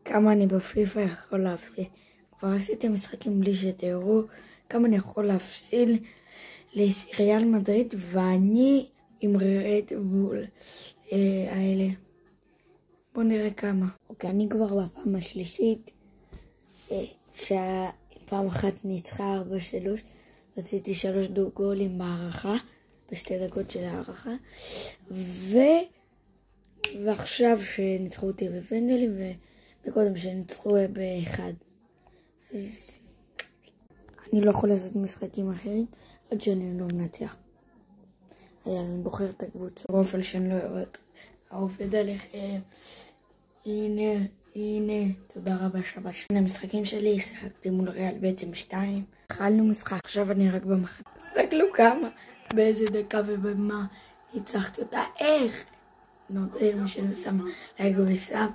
כמה אני בפיפה יכול להפסיד. כבר עשיתי משחקים בלי שתראו כמה אני יכול להפסיד לריאל מדריד, ואני עם רדבול האלה. בואו נראה כמה. אוקיי, אני כבר בפעם השלישית, שפעם אחת ניצחה 4-3, רציתי 3 גולים בהערכה, בשתי דקות של הערכה, ועכשיו שניצחו אותי בפנדלים, וקודם שניצחו באחד. אז אני לא יכול לעשות משחקים אחרים עד שאני לא מנצח. אני בוחר את הקבוצה. רופל שאני לא אוהב. העובד עליכם. הנה, תודה רבה שבת. שני המשחקים שלי, שיחקתי מול ריאל בעצם 2. התחלנו משחק, עכשיו אני רק במחצית. תסתכלו כמה, באיזה דקה ובמה ניצחתי אותה. איך? נותר מי שאני שם לייק וסאב.